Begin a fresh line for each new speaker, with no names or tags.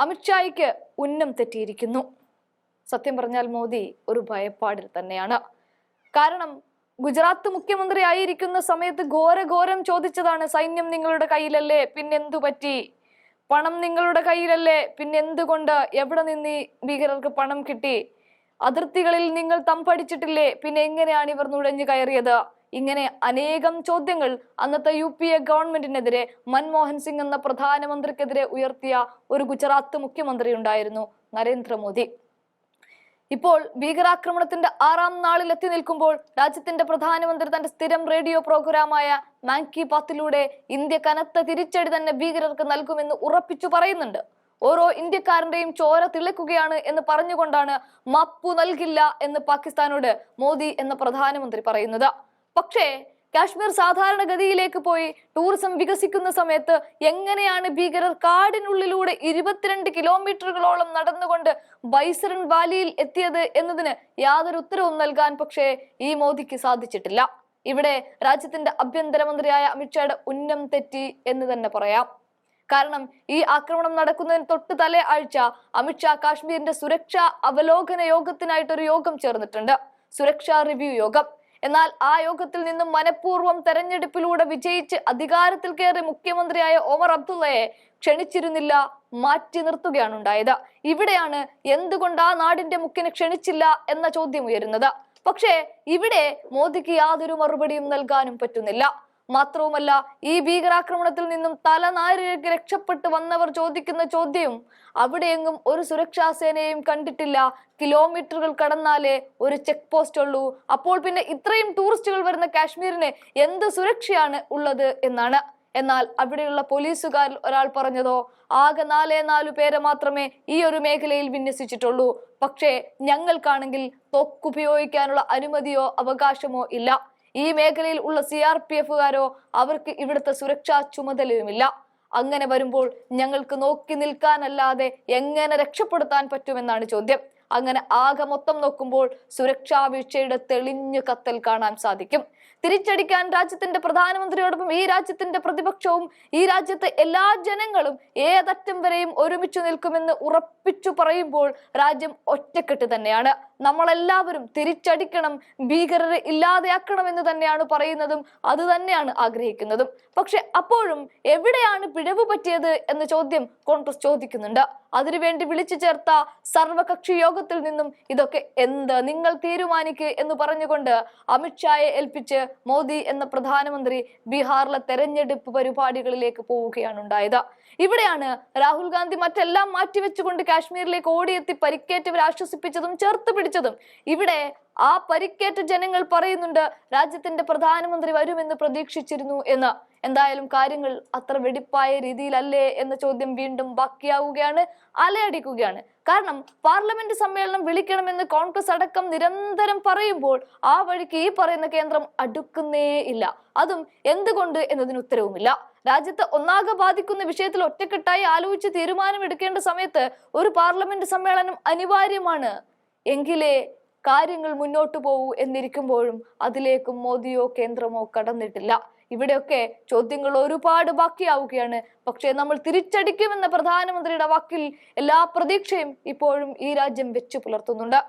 അമിത്ഷായ്ക്ക് ഉന്നം തെറ്റിയിരിക്കുന്നു. സത്യം പറഞ്ഞാൽ മോദി ഒരു ഭയപ്പാടിൽ തന്നെയാണ്. കാരണം ഗുജറാത്ത് മുഖ്യമന്ത്രി ആയിരിക്കുന്ന സമയത്ത് ഘോരം ചോദിച്ചതാണ്, സൈന്യം നിങ്ങളുടെ കയ്യിലല്ലേ, പിന്നെന്തു പറ്റി? പണം നിങ്ങളുടെ കയ്യിലല്ലേ, പിന്നെന്തുകൊണ്ട് എവിടെ നിന്ന് ഭീകരർക്ക് പണം കിട്ടി? അതിർത്തികളിൽ നിങ്ങൾ തമ്പടിച്ചിട്ടില്ലേ, പിന്നെ എങ്ങനെയാണ് ഇവർ നുഴഞ്ഞു കയറിയത്? ഇങ്ങനെ അനേകം ചോദ്യങ്ങൾ അന്നത്തെ UPA ഗവൺമെന്റിനെതിരെ, മൻമോഹൻ സിംഗ് എന്ന പ്രധാനമന്ത്രിക്കെതിരെ ഉയർത്തിയ ഒരു ഗുജറാത്ത് മുഖ്യമന്ത്രി ഉണ്ടായിരുന്നു, നരേന്ദ്രമോദി. ഇപ്പോൾ ഭീകരാക്രമണത്തിന്റെ 6ാം നാളിൽ എത്തി നിൽക്കുമ്പോൾ രാജ്യത്തിന്റെ പ്രധാനമന്ത്രി തന്റെ സ്ഥിരം റേഡിയോ പ്രോഗ്രാമായ മാൻ കി ബാത്തിലൂടെ ഇന്ത്യ കനത്ത തിരിച്ചടി തന്നെ ഭീകരർക്ക് നൽകുമെന്ന് ഉറപ്പിച്ചു പറയുന്നുണ്ട്. ഓരോ ഇന്ത്യക്കാരന്റെയും ചോര തിളക്കുകയാണ് എന്ന് പറഞ്ഞുകൊണ്ടാണ് മാപ്പു നൽകില്ല എന്ന് പാകിസ്ഥാനോട് മോദി എന്ന പ്രധാനമന്ത്രി പറയുന്നത്. പക്ഷേ കാശ്മീർ സാധാരണഗതിയിലേക്ക് പോയി ടൂറിസം വികസിക്കുന്ന സമയത്ത് എങ്ങനെയാണ് ഭീകരർ കാടിനുള്ളിലൂടെ 22 കിലോമീറ്ററുകളോളം നടന്നുകൊണ്ട് ബൈസരൺ വാലിയിൽ എത്തിയത് എന്നതിന് യാതൊരു ഉത്തരവും നൽകാൻ പക്ഷേ ഈ മോദിക്ക് സാധിച്ചിട്ടില്ല. ഇവിടെ രാജ്യത്തിന്റെ ആഭ്യന്തരമന്ത്രിയായ അമിത്ഷായുടെ ഉന്നം തെറ്റി എന്ന് തന്നെ പറയാം. കാരണം ഈ ആക്രമണം നടക്കുന്നതിന് തൊട്ട് തലേ ആഴ്ച അമിത്ഷാ കാശ്മീരിന്റെ സുരക്ഷാ അവലോകന യോഗത്തിനായിട്ടൊരു യോഗം ചേർന്നിട്ടുണ്ട്, സുരക്ഷാ റിവ്യൂ യോഗം. എന്നാൽ ആ യോഗത്തിൽ നിന്നും മനഃപൂർവ്വം തെരഞ്ഞെടുപ്പിലൂടെ വിജയിച്ച് അധികാരത്തിൽ കയറി മുഖ്യമന്ത്രിയായ ഒമർ അബ്ദുള്ളയെ ക്ഷണിച്ചിരുന്നില്ല, മാറ്റി നിർത്തുകയാണ് ഉണ്ടായത്. ഇവിടെയാണ് എന്തുകൊണ്ട് ആ നാടിന്റെ മുഖ്യനെ ക്ഷണിച്ചില്ല എന്ന ചോദ്യം ഉയരുന്നത്. പക്ഷേ ഇവിടെ മോദിക്ക് യാതൊരു മറുപടിയും നൽകാനും പറ്റുന്നില്ല. മാത്രവുമല്ല, ഈ ഭീകരാക്രമണത്തിൽ നിന്നും തലനാരിഴയ്ക്ക് രക്ഷപ്പെട്ടു വന്നവർ ചോദിക്കുന്ന ചോദ്യം, അവിടെയെങ്ങും ഒരു സുരക്ഷാ സേനയെയും കണ്ടിട്ടില്ല, കിലോമീറ്ററുകൾ കടന്നാലേ ഒരു ചെക്ക് പോസ്റ്റ് ഉള്ളൂ, അപ്പോൾ പിന്നെ ഇത്രയും ടൂറിസ്റ്റുകൾ വരുന്ന കാശ്മീരിന് എന്ത് സുരക്ഷയാണ് ഉള്ളത് എന്നാണ്. എന്നാൽ അവിടെയുള്ള പോലീസുകാരിൽ ഒരാൾ പറഞ്ഞതോ, ആകെ 4 പേരെ മാത്രമേ ഈ ഒരു മേഖലയിൽ വിന്യസിച്ചിട്ടുള്ളൂ, പക്ഷേ ഞങ്ങൾക്കാണെങ്കിൽ തോക്കുപയോഗിക്കാനുള്ള അനുമതിയോ അവകാശമോ ഇല്ല. ഈ മേഖലയിൽ ഉള്ള CRPFകാരോ അവർക്ക് ഇവിടുത്തെ സുരക്ഷാ ചുമതലയുമില്ല. അങ്ങനെ വരുമ്പോൾ ഞങ്ങൾക്ക് നോക്കി നിൽക്കാനല്ലാതെ എങ്ങനെ രക്ഷപ്പെടുത്താൻ പറ്റുമെന്നാണ് ചോദ്യം. അങ്ങനെ ആകെ മൊത്തം നോക്കുമ്പോൾ സുരക്ഷാ വീഴ്ചയുടെ തെളിഞ്ഞു കത്തൽ കാണാൻ സാധിക്കും. തിരിച്ചടിക്കാൻ രാജ്യത്തിന്റെ പ്രധാനമന്ത്രിയോടൊപ്പം ഈ രാജ്യത്തിന്റെ പ്രതിപക്ഷവും ഈ രാജ്യത്തെ എല്ലാ ജനങ്ങളും ഏതറ്റം വരെയും ഒരുമിച്ചു നിൽക്കുമെന്ന് ഉറപ്പിച്ചു പറയുമ്പോൾ രാജ്യം ഒറ്റക്കെട്ട് തന്നെയാണ്. നമ്മളെല്ലാവരും തിരിച്ചടിക്കണം, ഭീകരരെ ഇല്ലാതെയാക്കണം എന്ന് തന്നെയാണ് പറയുന്നതും അത് തന്നെയാണ് ആഗ്രഹിക്കുന്നതും. പക്ഷെ അപ്പോഴും എവിടെയാണ് പിഴവ് പറ്റിയത് എന്ന ചോദ്യം കോൺഗ്രസ് ചോദിക്കുന്നുണ്ട്. അതിനുവേണ്ടി വിളിച്ചു ചേർത്ത സർവകക്ഷി യോഗത്തിൽ നിന്നും ഇതൊക്കെ എന്ത് നിങ്ങൾ തീരുമാനിക്ക് എന്ന് പറഞ്ഞുകൊണ്ട് അമിത്ഷായെ ഏൽപ്പിച്ച് മോദി എന്ന പ്രധാനമന്ത്രി ബീഹാറിലെ തെരഞ്ഞെടുപ്പ് പരിപാടികളിലേക്ക് പോവുകയാണ് ഉണ്ടായത്. ഇവിടെയാണ് രാഹുൽ ഗാന്ധി മറ്റെല്ലാം മാറ്റിവെച്ചുകൊണ്ട് കാശ്മീരിലേക്ക് ഓടിയെത്തി പരിക്കേറ്റവരെ ആശ്വസിപ്പിച്ചതും ചേർത്ത് പിടിച്ചതും. ഇവിടെ ആ പരിക്കേറ്റ ജനങ്ങൾ പറയുന്നുണ്ട്, രാജ്യത്തിന്റെ പ്രധാനമന്ത്രി വരുമെന്ന് പ്രതീക്ഷിച്ചിരുന്നു എന്ന്. എന്തായാലും കാര്യങ്ങൾ അത്ര വെടിപ്പായ രീതിയിലല്ലേ എന്ന ചോദ്യം വീണ്ടും ബാക്കിയാവുകയാണ്, അലയടിക്കുകയാണ്. കാരണം പാർലമെന്റ് സമ്മേളനം വിളിക്കണമെന്ന് കോൺഗ്രസ് അടക്കം നിരന്തരം പറയുമ്പോൾ ആ വഴിക്ക് ഈ പറയുന്ന കേന്ദ്രം അടുക്കുന്നേ ഇല്ല. അതും എന്തുകൊണ്ട് എന്നതിന് ഉത്തരവുമില്ല. രാജ്യത്ത് ഒന്നാകെ ബാധിക്കുന്ന വിഷയത്തിൽ ഒറ്റക്കെട്ടായി ആലോചിച്ച് തീരുമാനമെടുക്കേണ്ട സമയത്ത് ഒരു പാർലമെന്റ് സമ്മേളനം അനിവാര്യമാണ്. എങ്കിലേ കാര്യങ്ങൾ മുന്നോട്ടു പോകൂ എന്നിരിക്കുമ്പോഴും അതിലേക്കും മോദിയോ കേന്ദ്രമോ കടന്നിട്ടില്ല. ഇവിടെയൊക്കെ ചോദ്യങ്ങൾ ഒരുപാട് ബാക്കിയാവുകയാണ്. പക്ഷേ നമ്മൾ തിരിച്ചടിക്കുമെന്ന പ്രധാനമന്ത്രിയുടെ വാക്കിൽ എല്ലാ പ്രതീക്ഷയും ഇപ്പോഴും ഈ രാജ്യം വെച്ചു പുലർത്തുന്നുണ്ട്.